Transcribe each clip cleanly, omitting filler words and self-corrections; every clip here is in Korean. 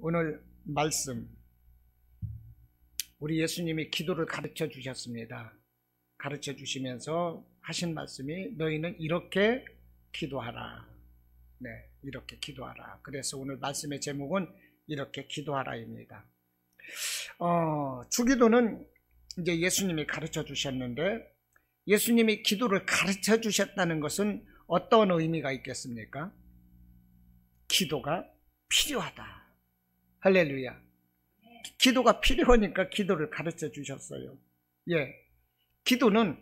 오늘 말씀, 우리 예수님이 기도를 가르쳐 주셨습니다. 가르쳐 주시면서 하신 말씀이 너희는 이렇게 기도하라. 네, 이렇게 기도하라. 그래서 오늘 말씀의 제목은 이렇게 기도하라입니다. 주기도는 이제 예수님이 가르쳐 주셨는데, 예수님이 기도를 가르쳐 주셨다는 것은 어떤 의미가 있겠습니까? 기도가 필요하다. 할렐루야. 기도가 필요하니까 기도를 가르쳐 주셨어요. 예. 기도는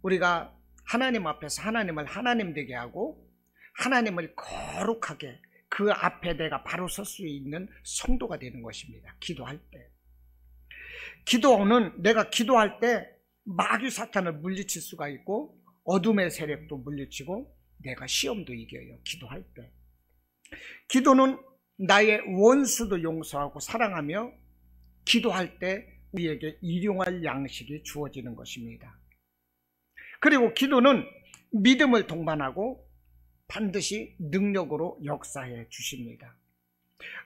우리가 하나님 앞에서 하나님을 하나님 되게 하고 하나님을 거룩하게 그 앞에 내가 바로 설 수 있는 성도가 되는 것입니다. 기도할 때. 기도는 내가 기도할 때 마귀 사탄을 물리칠 수가 있고 어둠의 세력도 물리치고 내가 시험도 이겨요. 기도할 때. 기도는 나의 원수도 용서하고 사랑하며 기도할 때 우리에게 일용할 양식이 주어지는 것입니다. 그리고 기도는 믿음을 동반하고 반드시 능력으로 역사해 주십니다.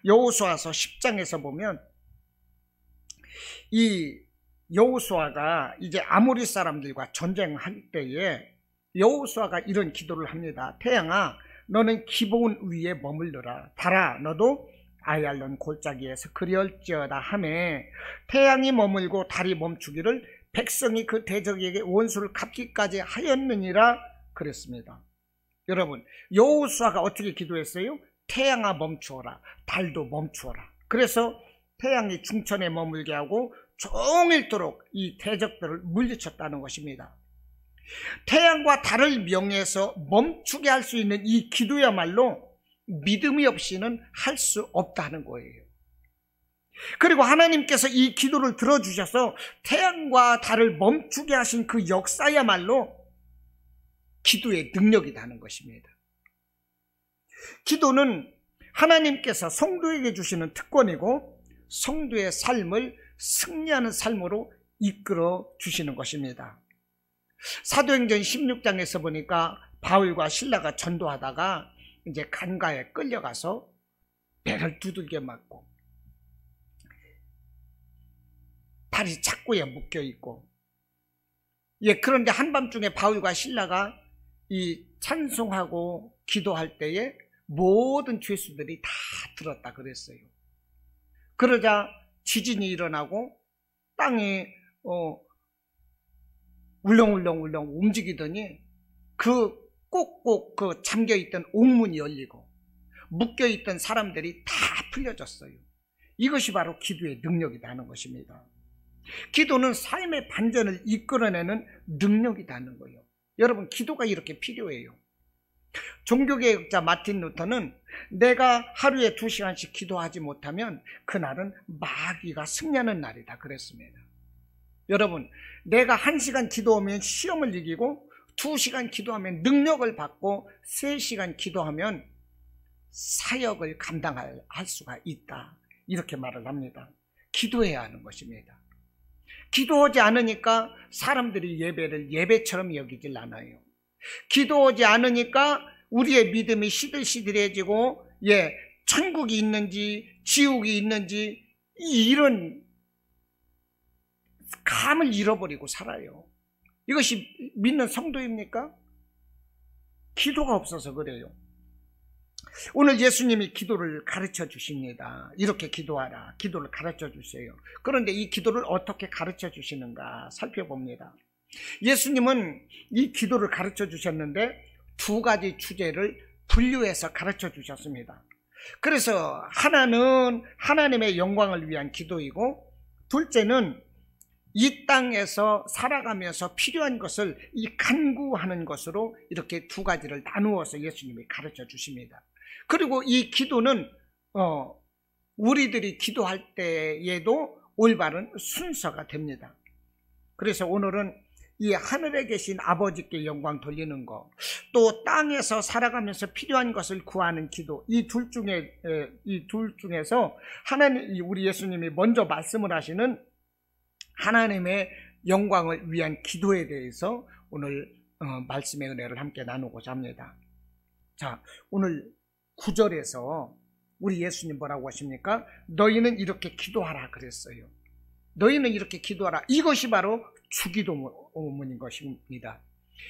여호수아서 10장에서 보면 이 여호수아가 이제 아모리 사람들과 전쟁할 때에 여호수아가 이런 기도를 합니다. 태양아, 너는 기브온 위에 머물러라. 달아, 너도 아얄론 골짜기에서 그리할지어다 하매 태양이 머물고 달이 멈추기를 백성이 그 대적에게 원수를 갚기까지 하였느니라 그랬습니다. 여러분, 여호수아가 어떻게 기도했어요? 태양아 멈추어라, 달도 멈추어라. 그래서 태양이 중천에 머물게 하고 종일토록 이 대적들을 물리쳤다는 것입니다. 태양과 달을 명해서 멈추게 할 수 있는 이 기도야말로 믿음이 없이는 할 수 없다는 거예요. 그리고 하나님께서 이 기도를 들어주셔서 태양과 달을 멈추게 하신 그 역사야말로 기도의 능력이라는 것입니다. 기도는 하나님께서 성도에게 주시는 특권이고 성도의 삶을 승리하는 삶으로 이끌어 주시는 것입니다. 사도행전 16장에서 보니까 바울과 실라가 전도하다가 이제 간가에 끌려가서 배를 두들겨 맞고 발이 착고에 묶여 있고, 그런데 한밤중에 바울과 실라가 이 찬송하고 기도할 때에 모든 죄수들이 다 들었다 그랬어요. 그러자 지진이 일어나고 땅이 울렁울렁 움직이더니 그 꼭꼭 그 잠겨있던 옥문이 열리고 묶여있던 사람들이 다 풀려졌어요. 이것이 바로 기도의 능력이라는 것입니다. 기도는 삶의 반전을 이끌어내는 능력이라는 거예요. 여러분, 기도가 이렇게 필요해요. 종교개혁자 마틴 루터는 내가 하루에 2시간씩 기도하지 못하면 그날은 마귀가 승리하는 날이다 그랬습니다. 여러분, 내가 1시간 기도하면 시험을 이기고 2시간 기도하면 능력을 받고 3시간 기도하면 사역을 감당할 수가 있다, 이렇게 말을 합니다. 기도해야 하는 것입니다. 기도하지 않으니까 사람들이 예배를 예배처럼 여기질 않아요. 기도하지 않으니까 우리의 믿음이 시들시들해지고 천국이 있는지 지옥이 있는지 이런 감을 잃어버리고 살아요. 이것이 믿는 성도입니까? 기도가 없어서 그래요. 오늘 예수님이 기도를 가르쳐 주십니다. 이렇게 기도하라. 기도를 가르쳐 주세요. 그런데 이 기도를 어떻게 가르쳐 주시는가 살펴봅니다. 예수님은 이 기도를 가르쳐 주셨는데 2가지 주제를 분류해서 가르쳐 주셨습니다. 그래서 하나는 하나님의 영광을 위한 기도이고, 둘째는 이 땅에서 살아가면서 필요한 것을 이 간구하는 것으로 이렇게 2가지를 나누어서 예수님이 가르쳐 주십니다. 그리고 이 기도는 우리들이 기도할 때에도 올바른 순서가 됩니다. 그래서 오늘은 이 하늘에 계신 아버지께 영광 돌리는 것, 또 땅에서 살아가면서 필요한 것을 구하는 기도, 이 둘 중에서 하나님, 우리 예수님이 먼저 말씀을 하시는 하나님의 영광을 위한 기도에 대해서 오늘 말씀의 은혜를 함께 나누고자 합니다. 자, 오늘 9절에서 우리 예수님 뭐라고 하십니까? 너희는 이렇게 기도하라 그랬어요. 너희는 이렇게 기도하라. 이것이 바로 주기도문인 것입니다.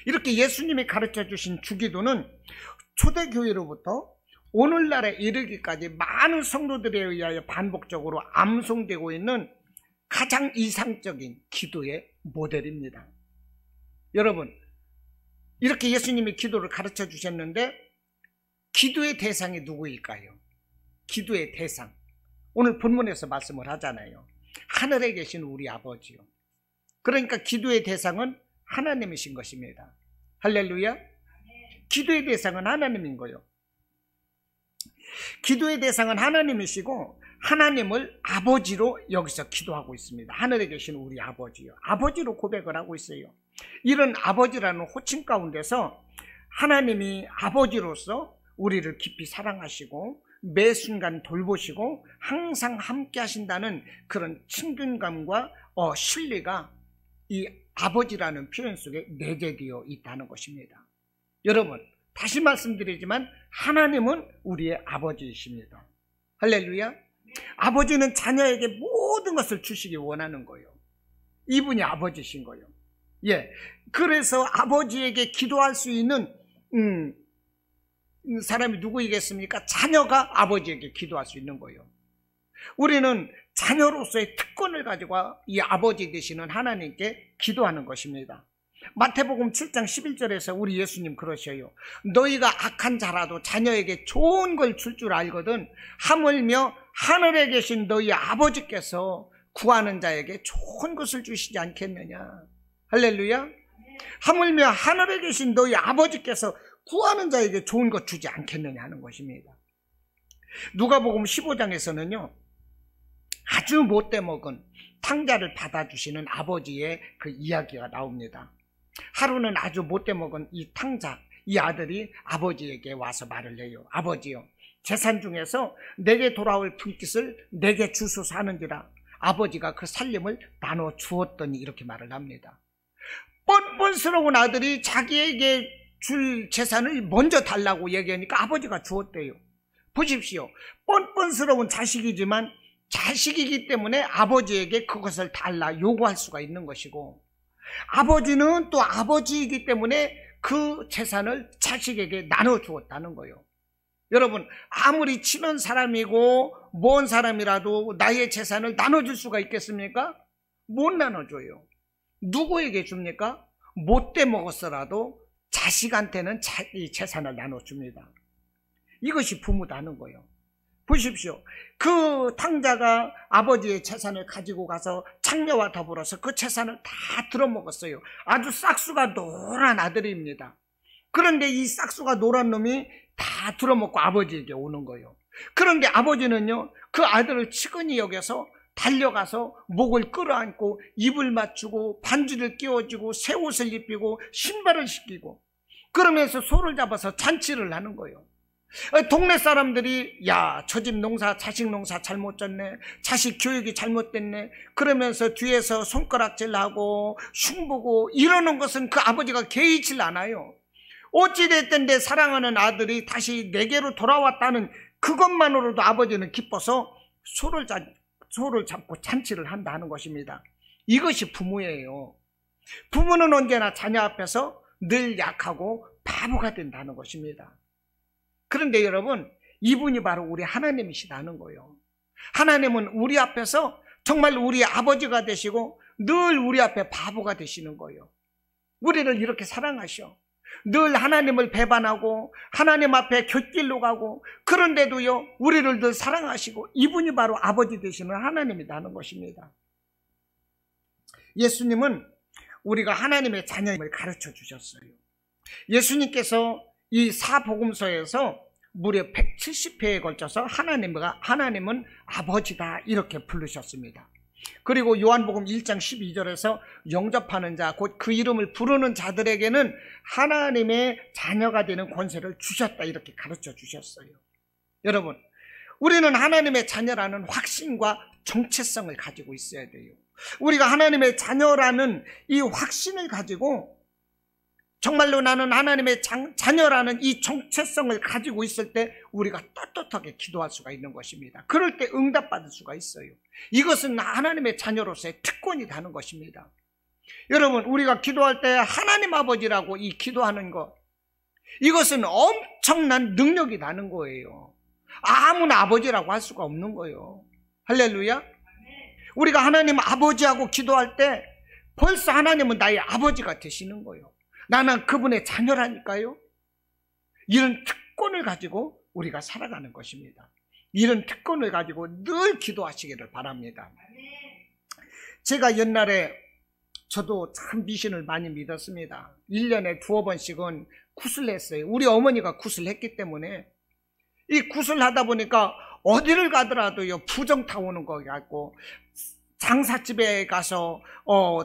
이렇게 예수님이 가르쳐 주신 주기도는 초대교회로부터 오늘날에 이르기까지 많은 성도들에 의하여 반복적으로 암송되고 있는 가장 이상적인 기도의 모델입니다. 여러분, 이렇게 예수님이 기도를 가르쳐 주셨는데 기도의 대상이 누구일까요? 기도의 대상, 오늘 본문에서 말씀을 하잖아요. 하늘에 계신 우리 아버지요. 그러니까 기도의 대상은 하나님이신 것입니다. 할렐루야. 기도의 대상은 하나님인 거예요. 기도의 대상은 하나님이시고 하나님을 아버지로 여기서 기도하고 있습니다. 하늘에 계신 우리 아버지요. 아버지로 고백을 하고 있어요. 이런 아버지라는 호칭 가운데서 하나님이 아버지로서 우리를 깊이 사랑하시고 매 순간 돌보시고 항상 함께 하신다는 그런 친근감과 신뢰가 이 아버지라는 표현 속에 내재되어 있다는 것입니다. 여러분, 다시 말씀드리지만 하나님은 우리의 아버지이십니다. 할렐루야. 아버지는 자녀에게 모든 것을 주시기 원하는 거예요. 이분이 아버지신 거예요. 예, 그래서 아버지에게 기도할 수 있는 사람이 누구이겠습니까? 자녀가 아버지에게 기도할 수 있는 거예요. 우리는 자녀로서의 특권을 가지고 이 아버지 되시는 하나님께 기도하는 것입니다. 마태복음 7장 11절에서 우리 예수님 그러셔요. 너희가 악한 자라도 자녀에게 좋은 걸 줄 줄 알거든 하물며 하늘에 계신 너희 아버지께서 구하는 자에게 좋은 것을 주시지 않겠느냐. 할렐루야. 하물며 하늘에 계신 너희 아버지께서 구하는 자에게 좋은 것 주지 않겠느냐 하는 것입니다. 누가복음 15장에서는요 아주 못돼 먹은 탕자를 받아주시는 아버지의 그 이야기가 나옵니다. 하루는 아주 못돼 먹은 이 탕자, 이 아들이 아버지에게 와서 말을 해요. 아버지요, 재산 중에서 내게 돌아올 분깃을 내게 주소서 하는지라. 아버지가 그 살림을 나눠 주었더니 이렇게 말을 합니다. 뻔뻔스러운 아들이 자기에게 줄 재산을 먼저 달라고 얘기하니까 아버지가 주었대요. 보십시오. 뻔뻔스러운 자식이지만 자식이기 때문에 아버지에게 그것을 달라 요구할 수가 있는 것이고, 아버지는 또 아버지이기 때문에 그 재산을 자식에게 나눠주었다는 거예요. 여러분, 아무리 친한 사람이고 먼 사람이라도 나의 재산을 나눠줄 수가 있겠습니까? 못 나눠줘요. 누구에게 줍니까? 못돼 먹었어라도 자식한테는 이 재산을 나눠줍니다. 이것이 부모다는 거예요. 보십시오. 그 탕자가 아버지의 재산을 가지고 가서 창녀와 더불어서 그 재산을 다 들어먹었어요. 아주 싹수가 노란 아들입니다. 그런데 이 싹수가 노란 놈이 다 들어먹고 아버지에게 오는 거예요. 그런데 아버지는요 그 아들을 치근히 여겨서 달려가서 목을 끌어안고 입을 맞추고 반지를 끼워주고 새 옷을 입히고 신발을 신기고 그러면서 소를 잡아서 잔치를 하는 거예요. 동네 사람들이 야, 저 집 농사, 자식 농사 잘못 졌네, 자식 교육이 잘못됐네, 그러면서 뒤에서 손가락질하고 흉보고 이러는 것은 그 아버지가 개의치 않아요. 어찌됐든 내 사랑하는 아들이 다시 내게로 돌아왔다는 그것만으로도 아버지는 기뻐서 소를 잡고 잔치를 한다 하는 것입니다. 이것이 부모예요. 부모는 언제나 자녀 앞에서 늘 약하고 바보가 된다는 것입니다. 그런데 여러분, 이분이 바로 우리 하나님이시다는 거예요. 하나님은 우리 앞에서 정말 우리 아버지가 되시고 늘 우리 앞에 바보가 되시는 거예요. 우리를 이렇게 사랑하셔. 늘 하나님을 배반하고 하나님 앞에 곁길로 가고, 그런데도요 우리를 늘 사랑하시고 이분이 바로 아버지 되시는 하나님이라는 것입니다. 예수님은 우리가 하나님의 자녀임을 가르쳐 주셨어요. 예수님께서 이 사복음서에서 무려 170회에 걸쳐서 하나님은 아버지다 이렇게 부르셨습니다. 그리고 요한복음 1장 12절에서 영접하는 자, 곧 그 이름을 부르는 자들에게는 하나님의 자녀가 되는 권세를 주셨다 이렇게 가르쳐 주셨어요. 여러분, 우리는 하나님의 자녀라는 확신과 정체성을 가지고 있어야 돼요. 우리가 하나님의 자녀라는 이 확신을 가지고 정말로 나는 하나님의 자녀라는 이 정체성을 가지고 있을 때 우리가 떳떳하게 기도할 수가 있는 것입니다. 그럴 때 응답받을 수가 있어요. 이것은 하나님의 자녀로서의 특권이 되는 것입니다. 여러분, 우리가 기도할 때 하나님 아버지라고 이 기도하는 것, 이것은 엄청난 능력이 나는 거예요. 아무나 아버지라고 할 수가 없는 거예요. 할렐루야. 우리가 하나님 아버지하고 기도할 때 벌써 하나님은 나의 아버지가 되시는 거예요. 나는 그분의 자녀라니까요. 이런 특권을 가지고 우리가 살아가는 것입니다. 이런 특권을 가지고 늘 기도하시기를 바랍니다. 제가 옛날에 저도 참 미신을 많이 믿었습니다. 1년에 2번씩은 굿을 했어요. 우리 어머니가 굿을 했기 때문에 이 굿을 하다 보니까 어디를 가더라도요 부정타 오는 거 같고, 장사집에 가서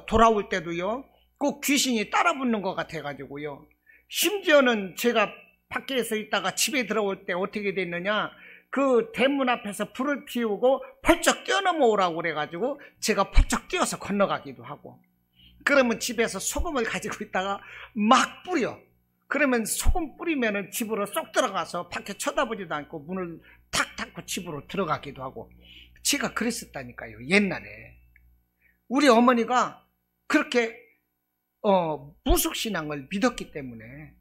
돌아올 때도요 꼭 귀신이 따라붙는 것 같아가지고요. 심지어는 제가 밖에서 있다가 집에 들어올 때 어떻게 됐느냐, 그 대문 앞에서 불을 피우고 펄쩍 뛰어넘어오라고 그래가지고 제가 펄쩍 뛰어서 건너가기도 하고, 그러면 집에서 소금을 가지고 있다가 막 뿌려. 그러면 소금 뿌리면은 집으로 쏙 들어가서 밖에 쳐다보지도 않고 문을 탁 닫고 집으로 들어가기도 하고, 제가 그랬었다니까요. 옛날에 우리 어머니가 그렇게 무속신앙을 믿었기 때문에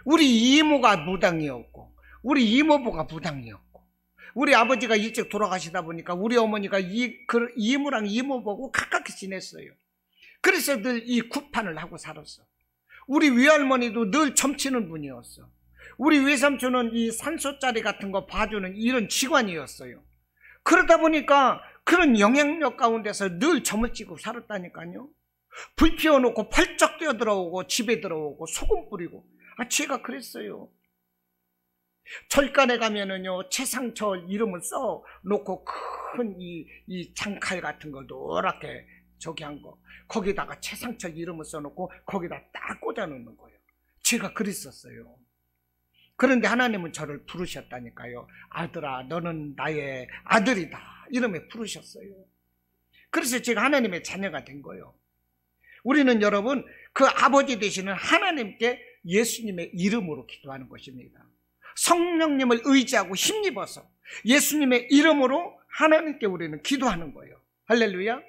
우리 이모가 무당이었고 우리 이모부가 무당이었고, 우리 아버지가 일찍 돌아가시다 보니까 우리 어머니가 이모랑 이모부하고 가깝게 지냈어요. 그래서 늘 이 굿판을 하고 살았어. 우리 외할머니도 늘 점치는 분이었어. 우리 외삼촌은 이 산소짜리 같은 거 봐주는 이런 직원이었어요. 그러다 보니까 그런 영향력 가운데서 늘 점을 찍고 살았다니까요. 불 피워놓고 펄쩍 뛰어들어오고 집에 들어오고 소금 뿌리고, 제가 그랬어요. 절간에 가면은요 최상철 이름을 써 놓고 큰 이 장칼 같은 거 노랗게 저기 한 거, 거기다가 최상철 이름을 써놓고 거기다 딱 꽂아 놓는 거예요. 제가 그랬었어요. 그런데 하나님은 저를 부르셨다니까요. 아들아, 너는 나의 아들이다, 이름에 부르셨어요. 그래서 제가 하나님의 자녀가 된 거예요. 우리는 여러분 그 아버지 되시는 하나님께 예수님의 이름으로 기도하는 것입니다. 성령님을 의지하고 힘입어서 예수님의 이름으로 하나님께 우리는 기도하는 거예요. 할렐루야.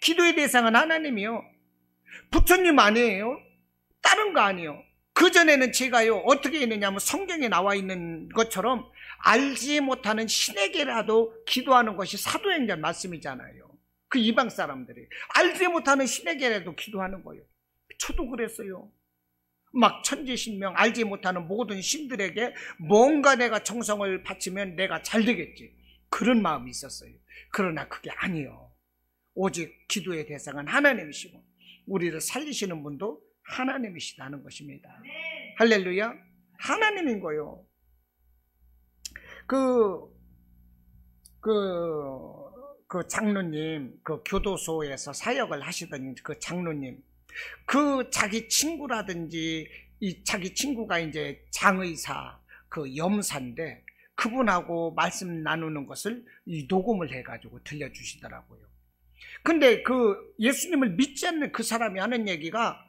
기도의 대상은 하나님이요, 부처님 아니에요. 다른 거 아니에요. 그전에는 제가요 어떻게 했느냐면, 성경에 나와 있는 것처럼 알지 못하는 신에게라도 기도하는 것이 사도행전 말씀이잖아요. 그 이방 사람들이 알지 못하는 신에게라도 기도하는 거예요. 저도 그랬어요. 막 천지신명 알지 못하는 모든 신들에게 뭔가 내가 정성을 바치면 내가 잘 되겠지, 그런 마음이 있었어요. 그러나 그게 아니에요. 오직 기도의 대상은 하나님이시고 우리를 살리시는 분도 하나님이시다는 것입니다. 할렐루야. 하나님인 거예요. 그 장로님, 그 교도소에서 사역을 하시던 그 장로님, 그 자기 친구라든지 자기 친구가 이제 장의사, 그 염사인데 그분하고 말씀 나누는 것을 이 녹음을 해가지고 들려주시더라고요. 근데 그 예수님을 믿지 않는 그 사람이 하는 얘기가,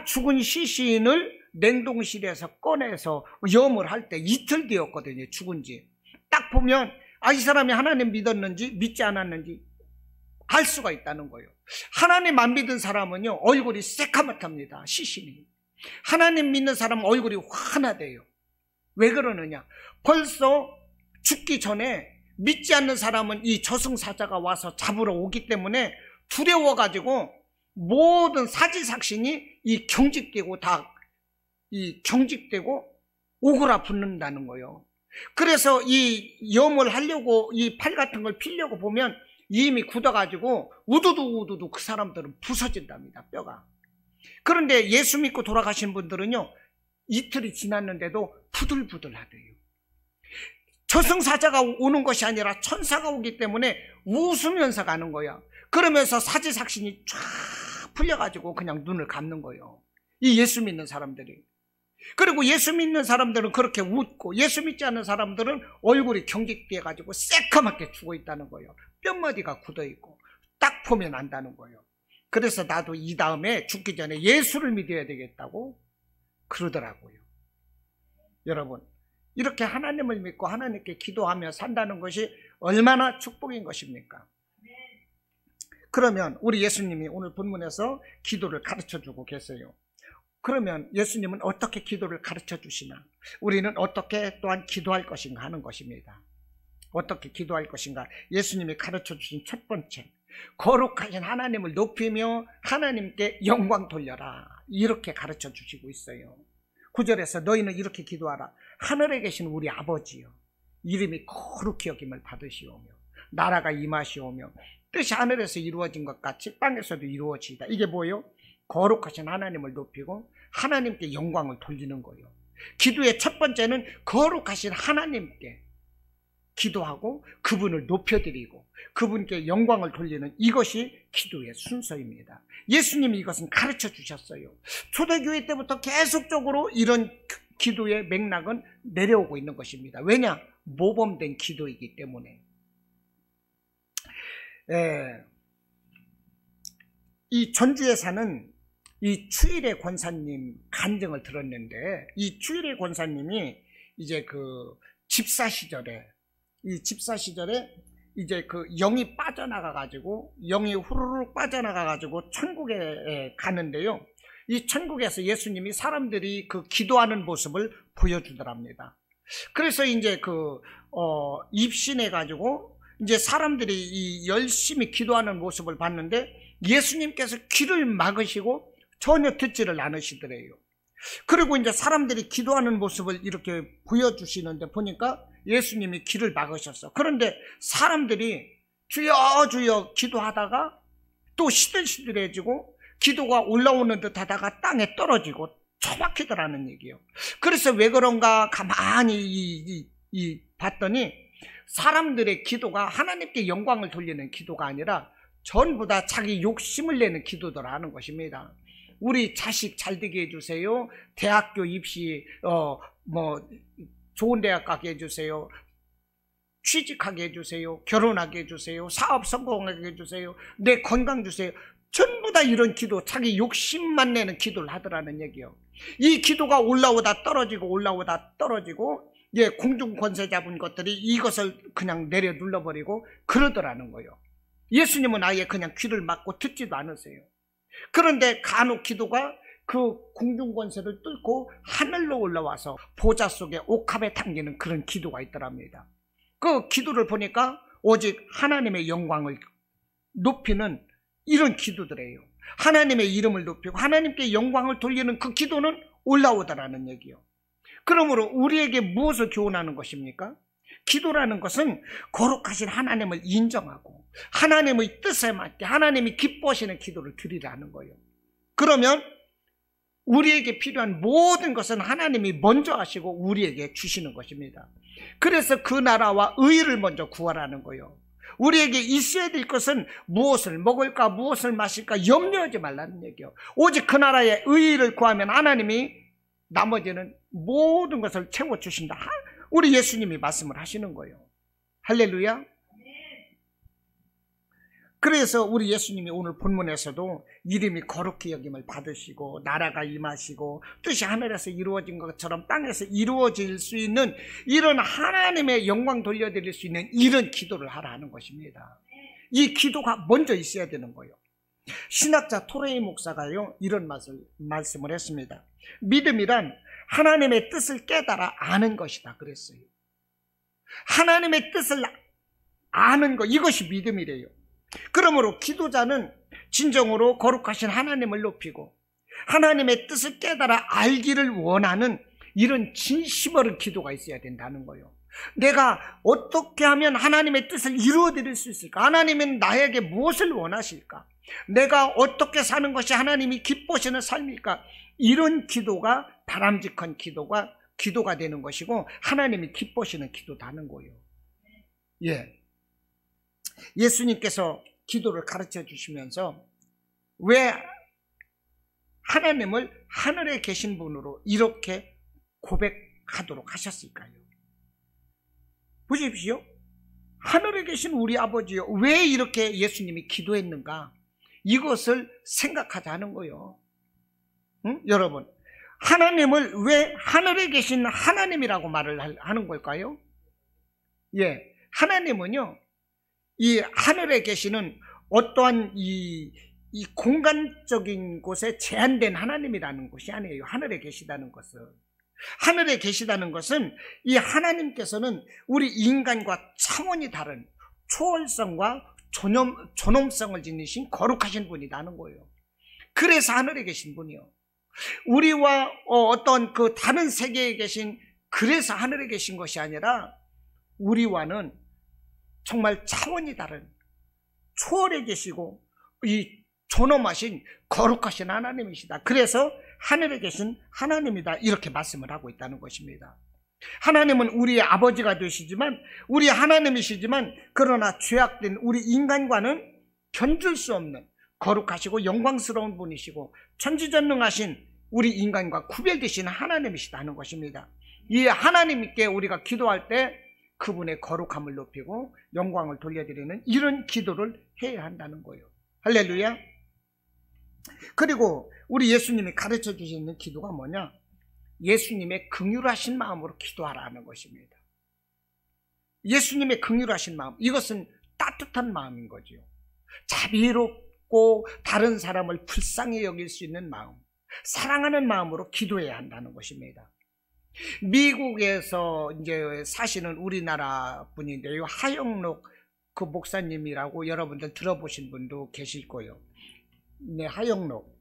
죽은 시신을 냉동실에서 꺼내서 염을 할 때 이틀 뒤였거든요. 죽은 지. 딱 보면 이 사람이 하나님 믿었는지 믿지 않았는지 알 수가 있다는 거예요. 하나님 안 믿은 사람은요 얼굴이 새카맣답니다. 시신이. 하나님 믿는 사람은 얼굴이 환하대요. 왜 그러느냐, 벌써 죽기 전에 믿지 않는 사람은 이 저승사자가 와서 잡으러 오기 때문에 두려워가지고 모든 사지삭신이 이 경직되고 오그라붙는다는 거예요. 그래서 이 염을 하려고 이 팔 같은 걸 피려고 보면 이미 굳어가지고 우두두 그 사람들은 부서진답니다, 뼈가. 그런데 예수 믿고 돌아가신 분들은요 이틀이 지났는데도 부들부들하대요. 저승사자가 오는 것이 아니라 천사가 오기 때문에 웃으면서 가는 거야. 그러면서 사지삭신이 쫙 풀려가지고 그냥 눈을 감는 거예요, 이 예수 믿는 사람들이. 그리고 예수 믿는 사람들은 그렇게 웃고, 예수 믿지 않는 사람들은 얼굴이 경직돼가지고 새까맣게 죽어 있다는 거예요. 뼘마디가 굳어있고 딱 보면 안다는 거예요. 그래서 나도 이 다음에 죽기 전에 예수를 믿어야 되겠다고 그러더라고요. 여러분, 이렇게 하나님을 믿고 하나님께 기도하며 산다는 것이 얼마나 축복인 것입니까? 그러면 우리 예수님이 오늘 본문에서 기도를 가르쳐주고 계세요. 그러면 예수님은 어떻게 기도를 가르쳐 주시나? 우리는 어떻게 또한 기도할 것인가 하는 것입니다. 어떻게 기도할 것인가? 예수님이 가르쳐 주신 첫 번째, 거룩하신 하나님을 높이며 하나님께 영광 돌려라, 이렇게 가르쳐 주시고 있어요. 9절에서 너희는 이렇게 기도하라. 하늘에 계신 우리 아버지여, 이름이 거룩히 여김을 받으시오며 나라가 임하시오며 뜻이 하늘에서 이루어진 것 같이 땅에서도 이루어지이다. 이게 뭐예요? 거룩하신 하나님을 높이고 하나님께 영광을 돌리는 거예요. 기도의 첫 번째는 거룩하신 하나님께 기도하고 그분을 높여드리고 그분께 영광을 돌리는, 이것이 기도의 순서입니다. 예수님이 이것은 가르쳐 주셨어요. 초대교회 때부터 계속적으로 이런 기도의 맥락은 내려오고 있는 것입니다. 왜냐? 모범된 기도이기 때문에. 이 전주에 사는 이 추일의 권사님 간증을 들었는데, 이 추일의 권사님이 이제 그 집사 시절에 이제 그 영이 빠져나가가지고, 영이 후루룩 빠져나가가지고 천국에 가는데요. 이 천국에서 예수님이 사람들이 그 기도하는 모습을 보여주더랍니다. 그래서 이제 입신해가지고 이제 사람들이 이 열심히 기도하는 모습을 봤는데 예수님께서 귀를 막으시고 전혀 듣지를 않으시더래요. 그리고 이제 사람들이 기도하는 모습을 이렇게 보여주시는데 보니까 예수님이 귀를 막으셨어. 그런데 사람들이 주여 주여 기도하다가 또 시들시들해지고 기도가 올라오는 듯 하다가 땅에 떨어지고 처박히더라는 얘기예요. 그래서 왜 그런가 가만히 봤더니 사람들의 기도가 하나님께 영광을 돌리는 기도가 아니라 전부 다 자기 욕심을 내는 기도더라는 것입니다. 우리 자식 잘 되게 해주세요. 대학교 입시 좋은 대학 가게 해주세요. 취직하게 해주세요. 결혼하게 해주세요. 사업 성공하게 해주세요. 내 건강 주세요. 전부 다 이런 기도, 자기 욕심만 내는 기도를 하더라는 얘기요. 이 기도가 올라오다 떨어지고 올라오다 떨어지고 공중 권세 잡은 것들이 이것을 그냥 내려 눌러버리고 그러더라는 거예요. 예수님은 아예 그냥 귀를 막고 듣지도 않으세요. 그런데 간혹 기도가 그 공중 권세를 뚫고 하늘로 올라와서 보좌 속에 옥합에 당기는 그런 기도가 있더랍니다. 그 기도를 보니까 오직 하나님의 영광을 높이는 이런 기도들이에요. 하나님의 이름을 높이고 하나님께 영광을 돌리는 그 기도는 올라오더라는 얘기요. 그러므로 우리에게 무엇을 교훈하는 것입니까? 기도라는 것은 거룩하신 하나님을 인정하고 하나님의 뜻에 맞게 하나님이 기뻐하시는 기도를 드리라는 거예요. 그러면 우리에게 필요한 모든 것은 하나님이 먼저 하시고 우리에게 주시는 것입니다. 그래서 그 나라와 의를 먼저 구하라는 거예요. 우리에게 있어야 될 것은 무엇을 먹을까 무엇을 마실까 염려하지 말라는 얘기예요. 오직 그 나라의 의를 구하면 하나님이 나머지는 모든 것을 채워주신다. 우리 예수님이 말씀을 하시는 거예요. 할렐루야. 그래서 우리 예수님이 오늘 본문에서도 이름이 거룩히 여김을 받으시고 나라가 임하시고 뜻이 하늘에서 이루어진 것처럼 땅에서 이루어질 수 있는 이런 하나님의 영광 돌려드릴 수 있는 이런 기도를 하라 하는 것입니다. 이 기도가 먼저 있어야 되는 거예요. 신학자 토레이 목사가요 이런 말씀을 했습니다. 믿음이란 하나님의 뜻을 깨달아 아는 것이다 그랬어요. 하나님의 뜻을 아는 것, 이것이 믿음이래요. 그러므로 기도자는 진정으로 거룩하신 하나님을 높이고 하나님의 뜻을 깨달아 알기를 원하는 이런 진심 어린 기도가 있어야 된다는 거예요. 내가 어떻게 하면 하나님의 뜻을 이루어드릴 수 있을까? 하나님은 나에게 무엇을 원하실까? 내가 어떻게 사는 것이 하나님이 기뻐하시는 삶일까? 이런 기도가 바람직한 기도가 되는 것이고 하나님이 기뻐하시는 기도다는 거예요. 예수님께서 기도를 가르쳐 주시면서 왜 하나님을 하늘에 계신 분으로 이렇게 고백하도록 하셨을까요? 보십시오. 하늘에 계신 우리 아버지요, 왜 이렇게 예수님이 기도했는가? 이것을 생각하자는 거예요. 응? 여러분, 하나님을 왜 하늘에 계신 하나님이라고 말을 하는 걸까요? 예, 하나님은요, 이 하늘에 계시는 어떠한 이 공간적인 곳에 제한된 하나님이라는 것이 아니에요. 하늘에 계시다는 것은. 하늘에 계시다는 것은 이 하나님께서는 우리 인간과 차원이 다른 초월성과 존엄성을 지니신 거룩하신 분이라는 거예요. 그래서 하늘에 계신 분이요. 우리와 어떤 그 다른 세계에 계신, 그래서 하늘에 계신 것이 아니라 우리와는 정말 차원이 다른 초월에 계시고 이 존엄하신 거룩하신 하나님이시다. 그래서 하늘에 계신 하나님이다, 이렇게 말씀을 하고 있다는 것입니다. 하나님은 우리의 아버지가 되시지만, 우리 하나님이시지만, 그러나 죄악된 우리 인간과는 견줄 수 없는 거룩하시고 영광스러운 분이시고 천지전능하신 우리 인간과 구별되시는 하나님이시다는 것입니다. 이 하나님께 우리가 기도할 때 그분의 거룩함을 높이고 영광을 돌려드리는 이런 기도를 해야 한다는 거예요. 할렐루야. 그리고 우리 예수님이 가르쳐 주시는 기도가 뭐냐? 예수님의 긍휼하신 마음으로 기도하라는 것입니다. 예수님의 긍휼하신 마음, 이것은 따뜻한 마음인 거죠. 자비롭고 다른 사람을 불쌍히 여길 수 있는 마음, 사랑하는 마음으로 기도해야 한다는 것입니다. 미국에서 이제 사시는 우리나라 분인데요, 하영록 그 목사님이라고 여러분들 들어보신 분도 계실 거예요. 네, 하영록.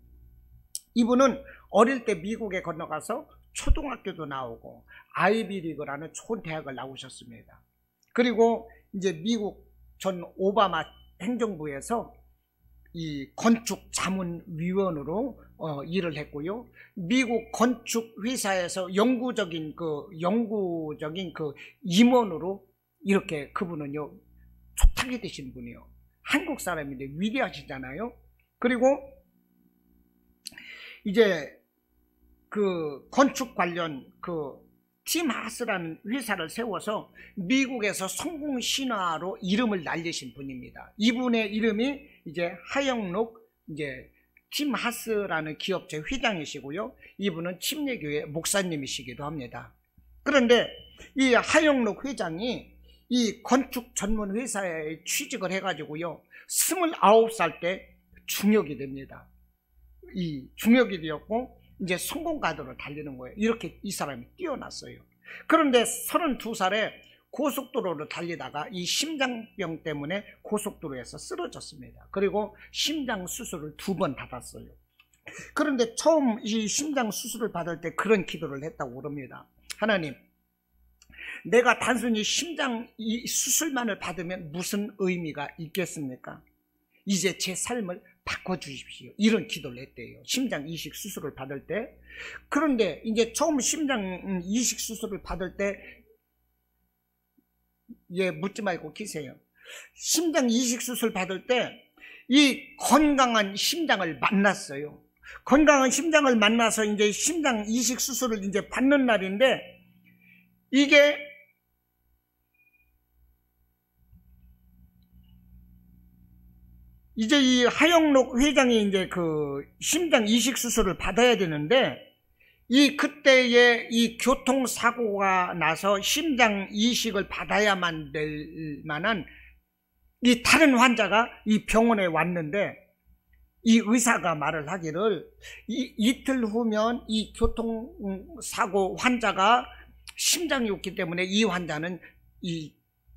이분은 어릴 때 미국에 건너가서 초등학교도 나오고 아이비리그라는 좋은 대학을 나오셨습니다. 그리고 이제 미국 전 오바마 행정부에서 이 건축 자문위원으로 일을 했고요. 미국 건축 회사에서 영구적인 그 임원으로 이렇게 그분은요 초탁이 되신 분이요. 한국 사람인데 위대하시잖아요. 그리고 이제 그 건축 관련 그 팀 하스라는 회사를 세워서 미국에서 성공 신화로 이름을 날리신 분입니다. 이분의 이름이 이제 하영록 이제 팀 하스라는 기업체 회장이시고요. 이분은 침례교회 목사님이시기도 합니다. 그런데 이 하영록 회장이 이 건축 전문 회사에 취직을 해가지고요, 29살 때 중역이 됩니다. 이 중역이 되었고 이제 성공가도로 달리는 거예요. 이렇게 이 사람이 뛰어났어요. 그런데 32살에 고속도로를 달리다가 이 심장병 때문에 고속도로에서 쓰러졌습니다. 그리고 심장 수술을 2번 받았어요. 그런데 처음 이 심장 수술을 받을 때 그런 기도를 했다고 그럽니다. 하나님, 내가 단순히 심장 이 수술만을 받으면 무슨 의미가 있겠습니까? 이제 제 삶을 바꿔주십시오. 이런 기도를 했대요. 심장 이식 수술을 받을 때. 그런데 이제 처음 심장 이식 수술을 받을 때, 예, 묻지 말고 기세요. 심장 이식 수술 받을 때 이 건강한 심장을 만났어요. 건강한 심장을 만나서 이제 심장 이식 수술을 이제 받는 날인데, 이게 이제 이 하영록 회장이 이제 그 심장 이식 수술을 받아야 되는데, 이 그때에 이 교통사고가 나서 심장 이식을 받아야만 될 만한 이 다른 환자가 이 병원에 왔는데, 이 의사가 말을 하기를 이틀 후면 이 교통사고 환자가 심장이 없기 때문에 이 환자는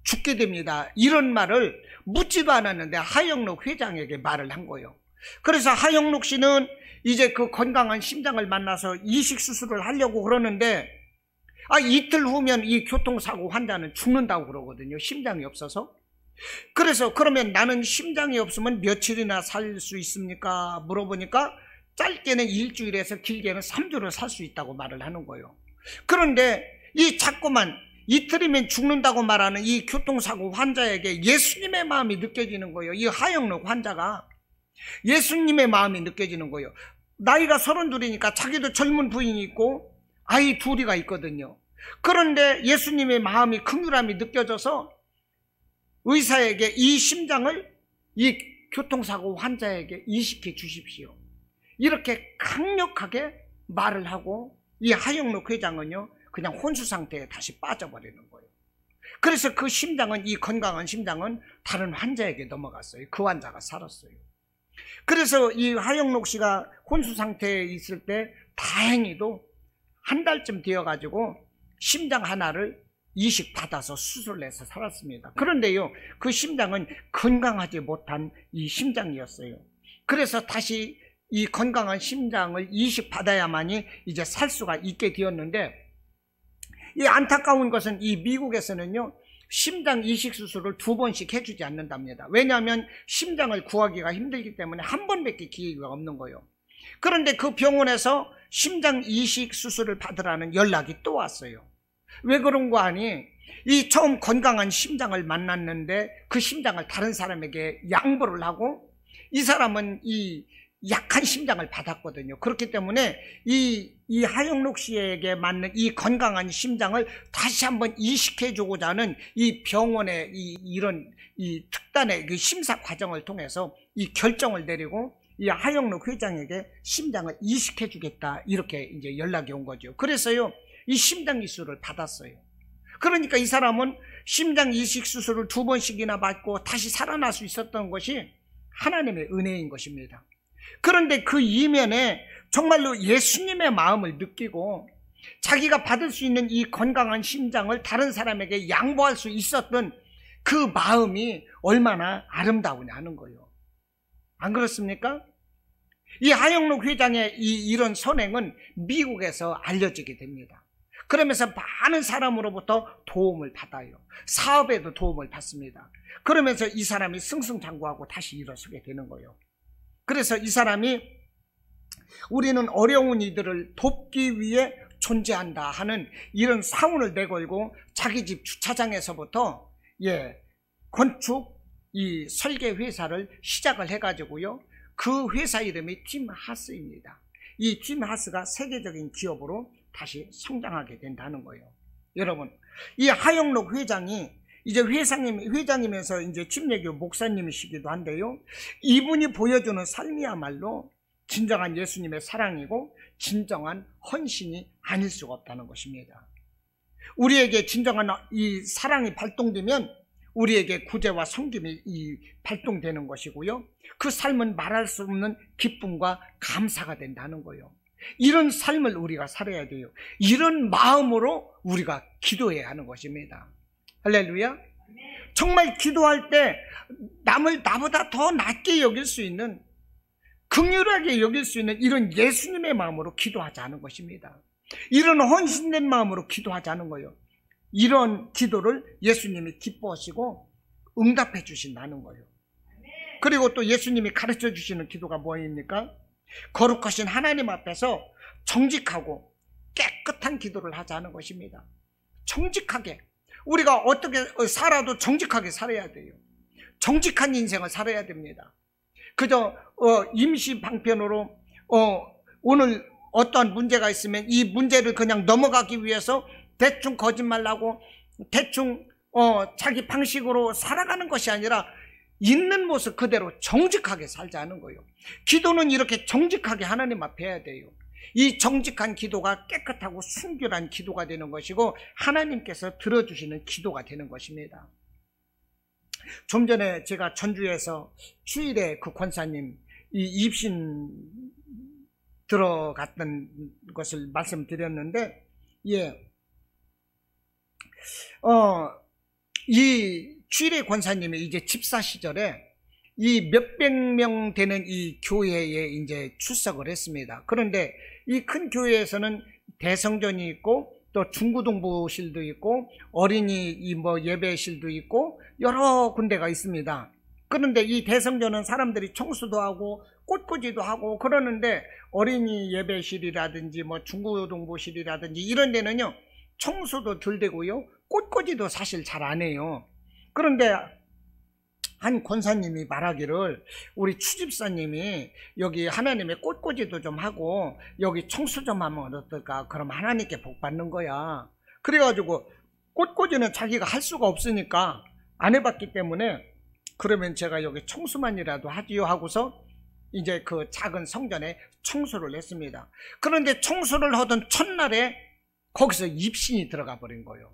죽게 됩니다. 이런 말을 묻지도 않았는데 하영록 회장에게 말을 한 거예요. 그래서 하영록 씨는 이제 그 건강한 심장을 만나서 이식 수술을 하려고 그러는데, 이틀 후면 이 교통사고 환자는 죽는다고 그러거든요. 심장이 없어서. 그래서 그러면 나는 심장이 없으면 며칠이나 살 수 있습니까? 물어보니까 짧게는 일주일에서 길게는 3주를 살 수 있다고 말을 하는 거예요. 그런데 이 자꾸만 이틀이면 죽는다고 말하는 이 교통사고 환자에게 예수님의 마음이 느껴지는 거예요. 이 하영록 환자가 예수님의 마음이 느껴지는 거예요. 나이가 32이니까 자기도 젊은 부인이 있고 아이 2이가 있거든요. 그런데 예수님의 마음이 긍휼함이 느껴져서 의사에게 이 심장을 이 교통사고 환자에게 이식해 주십시오. 이렇게 강력하게 말을 하고 이 하영록 회장은요 그냥 혼수 상태에 다시 빠져버리는 거예요. 그래서 그 심장은, 이 건강한 심장은 다른 환자에게 넘어갔어요. 그 환자가 살았어요. 그래서 이 하영록 씨가 혼수 상태에 있을 때 다행히도 한 달쯤 되어가지고 심장 하나를 이식 받아서 수술을 해서 살았습니다. 그런데요 그 심장은 건강하지 못한 이 심장이었어요. 그래서 다시 이 건강한 심장을 이식 받아야만이 이제 살 수가 있게 되었는데, 이 안타까운 것은 이 미국에서는요 심장 이식 수술을 2번씩 해주지 않는답니다. 왜냐하면 심장을 구하기가 힘들기 때문에 한 번밖에 기회가 없는 거예요. 그런데 그 병원에서 심장 이식 수술을 받으라는 연락이 또 왔어요. 왜 그런 거 아니? 이 처음 건강한 심장을 만났는데 그 심장을 다른 사람에게 양보를 하고 이 사람은 이 약한 심장을 받았거든요. 그렇기 때문에 이 하영록 씨에게 맞는 이 건강한 심장을 다시 한번 이식해 주고자 하는 이 병원의 이런 특단의 그 심사 과정을 통해서 이 결정을 내리고 이 하영록 회장에게 심장을 이식해 주겠다, 이렇게 이제 연락이 온 거죠. 그래서요 이 심장 이식을 받았어요. 그러니까 이 사람은 심장 이식 수술을 2번씩이나 받고 다시 살아날 수 있었던 것이 하나님의 은혜인 것입니다. 그런데 그 이면에 정말로 예수님의 마음을 느끼고 자기가 받을 수 있는 이 건강한 심장을 다른 사람에게 양보할 수 있었던 그 마음이 얼마나 아름다우냐는 거예요. 안 그렇습니까? 이 하영록 회장의 이런 선행은 미국에서 알려지게 됩니다. 그러면서 많은 사람으로부터 도움을 받아요. 사업에도 도움을 받습니다. 그러면서 이 사람이 승승장구하고 다시 일어서게 되는 거예요. 그래서 이 사람이 우리는 어려운 이들을 돕기 위해 존재한다 하는 이런 사운을 내걸고 자기 집 주차장에서부터 건축 이 설계 회사를 시작을 해가지고요. 그 회사 이름이 팀 하스입니다. 이 팀 하스가 세계적인 기업으로 다시 성장하게 된다는 거예요. 여러분, 이 하영록 회장이 이제 회장이면서 이제 침례교 목사님이시기도 한데요. 이분이 보여주는 삶이야말로 진정한 예수님의 사랑이고 진정한 헌신이 아닐 수가 없다는 것입니다. 우리에게 진정한 이 사랑이 발동되면 우리에게 구제와 섬김이 발동되는 것이고요. 그 삶은 말할 수 없는 기쁨과 감사가 된다는 거예요. 이런 삶을 우리가 살아야 돼요. 이런 마음으로 우리가 기도해야 하는 것입니다. 할렐루야. 정말 기도할 때 남을 나보다 더 낮게 여길 수 있는, 긍휼하게 여길 수 있는 이런 예수님의 마음으로 기도하자는 것입니다. 이런 헌신된 마음으로 기도하자는 거예요. 이런 기도를 예수님이 기뻐하시고 응답해 주신다는 거예요. 그리고 또 예수님이 가르쳐 주시는 기도가 뭐입니까? 거룩하신 하나님 앞에서 정직하고 깨끗한 기도를 하자는 것입니다. 정직하게, 우리가 어떻게 살아도 정직하게 살아야 돼요. 정직한 인생을 살아야 됩니다. 그저 임시 방편으로 오늘 어떠한 문제가 있으면 이 문제를 그냥 넘어가기 위해서 대충 거짓말하고 대충 자기 방식으로 살아가는 것이 아니라 있는 모습 그대로 정직하게 살자는 거예요. 기도는 이렇게 정직하게 하나님 앞에 해야 돼요. 이 정직한 기도가 깨끗하고 순결한 기도가 되는 것이고 하나님께서 들어주시는 기도가 되는 것입니다. 좀 전에 제가 전주에서 주일에 그 권사님 이 입신 들어갔던 것을 말씀드렸는데, 이 주일의 권사님이 이제 집사 시절에 이 몇백 명 되는 이 교회에 이제 출석을 했습니다. 그런데 이 큰 교회에서는 대성전이 있고 또 중고등부실도 있고 어린이 예배실도 있고 여러 군데가 있습니다. 그런데 이 대성전은 사람들이 청소도 하고 꽃꽂이도 하고 그러는데 어린이 예배실이라든지 중고등부실이라든지 이런 데는요 청소도 덜 되고요 꽃꽂이도 사실 잘 안 해요. 그런데 한 권사님이 말하기를 우리 추집사님이 여기 하나님의 꽃꽂이도 좀 하고 여기 청소 좀 하면 어떨까? 그럼 하나님께 복 받는 거야. 그래가지고 꽃꽂이는 자기가 할 수가 없으니까 안 해봤기 때문에 그러면 제가 여기 청소만이라도 하지요 하고서 이제 그 작은 성전에 청소를 했습니다. 그런데 청소를 하던 첫날에 거기서 입신이 들어가 버린 거예요.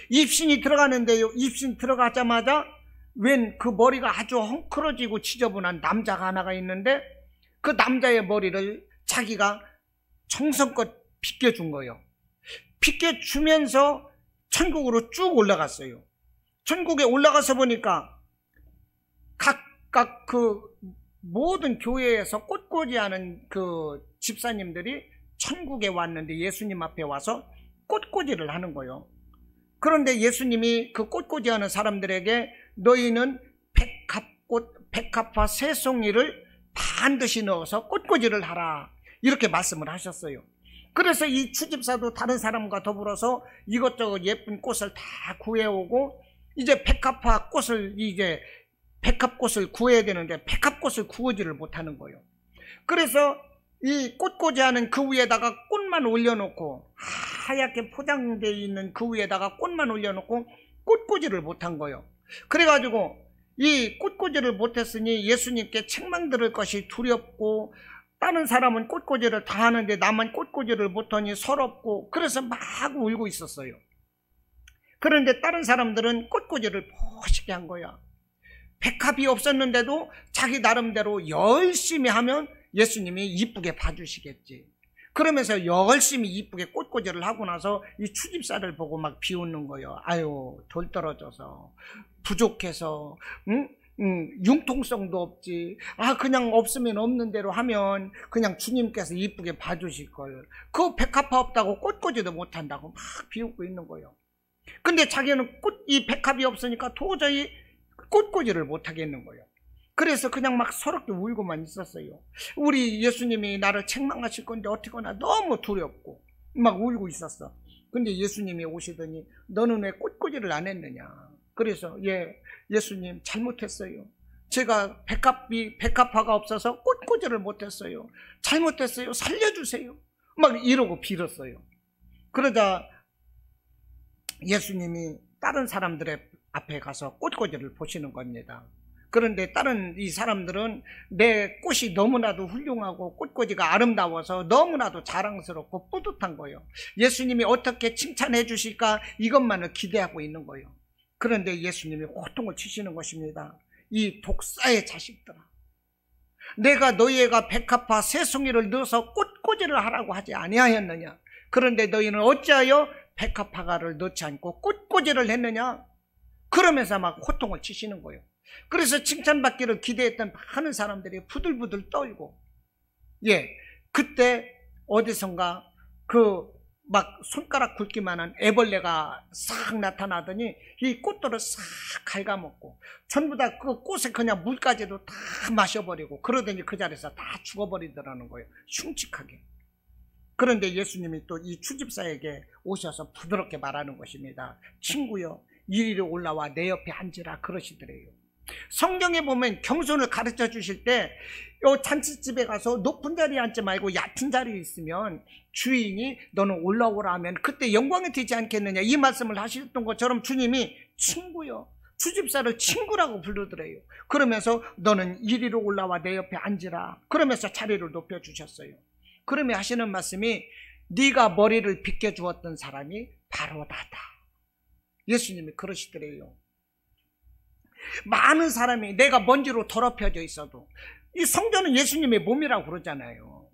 입신이 들어가는데요, 입신 들어가자마자 웬 그 머리가 아주 헝클어지고 지저분한 남자가 하나가 있는데 그 남자의 머리를 자기가 정성껏 빗겨준 거예요. 빗겨주면서 천국으로 쭉 올라갔어요. 천국에 올라가서 보니까 각각 그 모든 교회에서 꽃꽂이하는 그 집사님들이 천국에 왔는데 예수님 앞에 와서 꽃꽂이를 하는 거예요. 그런데 예수님이 그 꽃꽂이하는 사람들에게 너희는 백합화 세 송이를 반드시 넣어서 꽃꽂이를 하라, 이렇게 말씀을 하셨어요. 그래서 이 추집사도 다른 사람과 더불어서 이것저것 예쁜 꽃을 다 구해오고 이제 백합꽃을 구해야 되는데 백합꽃을 구하지를 못하는 거예요. 그래서 이 꽃꽂이하는 그 위에다가 꽃만 올려놓고, 하얗게 포장되어 있는 그 위에다가 꽃만 올려놓고 꽃꽂이를 못한 거예요. 그래가지고 이 꽃꽂이를 못했으니 예수님께 책망 들을 것이 두렵고, 다른 사람은 꽃꽂이를 다 하는데 나만 꽃꽂이를 못하니 서럽고, 그래서 막 울고 있었어요. 그런데 다른 사람들은 꽃꽂이를 멋있게 한 거야. 백합이 없었는데도 자기 나름대로 열심히 하면 예수님이 이쁘게 봐주시겠지. 그러면서 열심히 이쁘게 꽃꽂이를 하고 나서 이 추집사를 보고 막 비웃는 거예요. 아유, 돌 떨어져서, 부족해서, 융통성도 없지. 그냥 없으면 없는 대로 하면 그냥 주님께서 이쁘게 봐주실걸. 그 백합화 없다고 꽃꽂이도 못한다고 막 비웃고 있는 거예요. 근데 자기는 이 백합이 없으니까 도저히 꽃꽂이를 못하겠는 거예요. 그래서 그냥 막 서럽게 울고만 있었어요. 우리 예수님이 나를 책망하실 건데 어떡하나 너무 두렵고 막 울고 있었어. 근데 예수님이 오시더니 너는 왜 꽃꽂이를 안 했느냐. 그래서 예수님 잘못했어요. 제가 백합화가 없어서 꽃꽂이를 못했어요. 잘못했어요. 살려주세요. 막 이러고 빌었어요. 그러자 예수님이 다른 사람들의 앞에 가서 꽃꽂이를 보시는 겁니다. 그런데 다른 이 사람들은 내 꽃이 너무나도 훌륭하고 꽃꽂이가 아름다워서 너무나도 자랑스럽고 뿌듯한 거예요. 예수님이 어떻게 칭찬해 주실까 이것만을 기대하고 있는 거예요. 그런데 예수님이 호통을 치시는 것입니다. 이 독사의 자식들아, 내가 너희가 백합화 세 송이를 넣어서 꽃꽂이를 하라고 하지 아니하였느냐. 그런데 너희는 어찌하여 백합화를 넣지 않고 꽃꽂이를 했느냐. 그러면서 막 호통을 치시는 거예요. 그래서 칭찬받기를 기대했던 많은 사람들이 부들부들 떨고, 그때 어디선가 그 막 손가락 굵기만한 애벌레가 싹 나타나더니 이 꽃들을 싹 갉아먹고 전부 다 그 꽃에 그냥 물까지도 다 마셔버리고, 그러더니 그 자리에서 다 죽어버리더라는 거예요. 흉측하게. 그런데 예수님이 또 이 추집사에게 오셔서 부드럽게 말하는 것입니다. 친구여, 이리로 올라와 내 옆에 앉으라, 그러시더래요. 성경에 보면 겸손을 가르쳐 주실 때 요 잔치집에 가서 높은 자리에 앉지 말고 얕은 자리에 있으면 주인이 너는 올라오라 하면 그때 영광이 되지 않겠느냐, 이 말씀을 하셨던 것처럼 주님이 친구요, 추집사를 친구라고 부르더래요. 그러면서 너는 이리로 올라와 내 옆에 앉으라, 그러면서 자리를 높여주셨어요. 그러면 하시는 말씀이 네가 머리를 빗겨주었던 사람이 바로 나다. 예수님이 그러시더래요. 많은 사람이 내가 먼지로 더럽혀져 있어도, 이 성전은 예수님의 몸이라고 그러잖아요.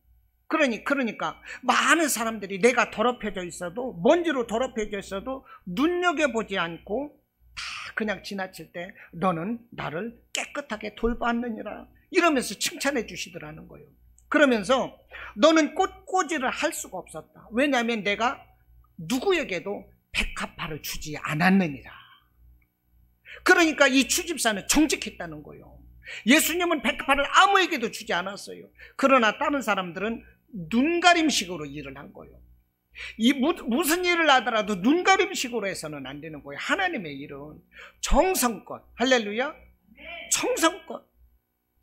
그러니까 많은 사람들이 내가 더럽혀져 있어도, 먼지로 더럽혀져 있어도 눈여겨보지 않고 다 그냥 지나칠 때 너는 나를 깨끗하게 돌봤느니라, 이러면서 칭찬해 주시더라는 거예요. 그러면서 너는 꽃꽂이를 할 수가 없었다. 왜냐하면 내가 누구에게도 백합화를 주지 않았느니라. 그러니까 이 추집사는 정직했다는 거예요. 예수님은 백합화를 아무에게도 주지 않았어요. 그러나 다른 사람들은 눈가림식으로 일을 한 거예요. 무슨 일을 하더라도 눈가림식으로 해서는 안 되는 거예요. 하나님의 일은 정성껏, 할렐루야, 정성껏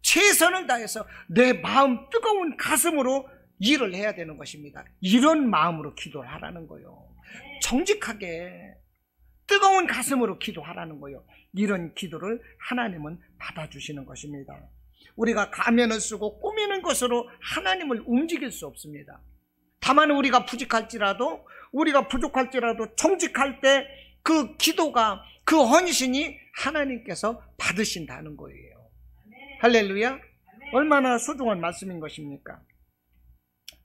최선을 다해서 내 마음 뜨거운 가슴으로 일을 해야 되는 것입니다. 이런 마음으로 기도를 하라는 거예요. 정직하게, 뜨거운 가슴으로 기도하라는 거예요. 이런 기도를 하나님은 받아주시는 것입니다. 우리가 가면을 쓰고 꾸미는 것으로 하나님을 움직일 수 없습니다. 다만 우리가 부족할지라도 정직할 때 그 기도가, 그 헌신이 하나님께서 받으신다는 거예요. 할렐루야. 얼마나 소중한 말씀인 것입니까?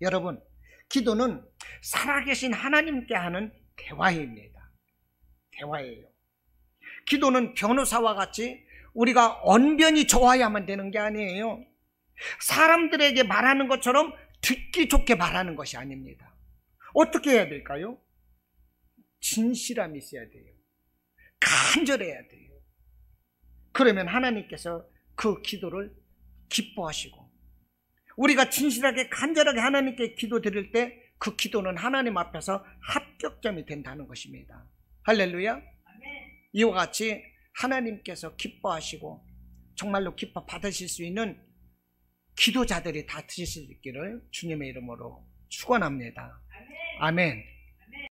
여러분, 기도는 살아계신 하나님께 하는 대화입니다. 대화예요. 기도는 변호사와 같이 우리가 언변이 좋아야만 되는 게 아니에요. 사람들에게 말하는 것처럼 듣기 좋게 말하는 것이 아닙니다. 어떻게 해야 될까요? 진실함이 있어야 돼요. 간절해야 돼요. 그러면 하나님께서 그 기도를 기뻐하시고, 우리가 진실하게 간절하게 하나님께 기도 드릴 때 그 기도는 하나님 앞에서 합격점이 된다는 것입니다. 할렐루야. 이와 같이 하나님께서 기뻐하시고 정말로 기뻐 받으실 수 있는 기도자들이 다 되실 수 있기를 주님의 이름으로 축원합니다. 아멘.